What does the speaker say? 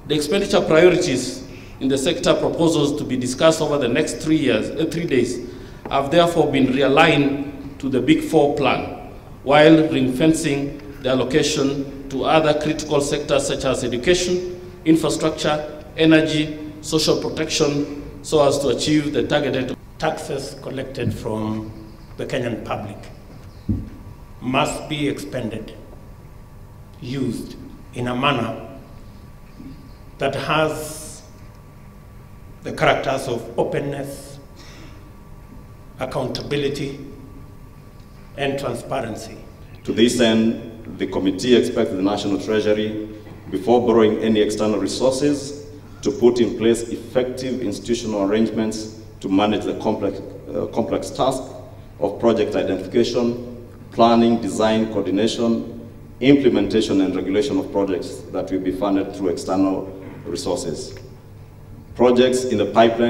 The expenditure priorities in the sector proposals to be discussed over the next 3 days have therefore been realigned to the Big Four plan, while ring-fencing the allocation to other critical sectors such as education, infrastructure, energy, social protection, so as to achieve the targeted taxes collected from the Kenyan public must be expended, used in a manner that has the characters of openness, accountability, and transparency. To this end, the committee expects the National Treasury, before borrowing any external resources, to put in place effective institutional arrangements to manage the complex task of project identification, planning, design, coordination, implementation, and regulation of projects that will be funded through external resources. Projects in the pipeline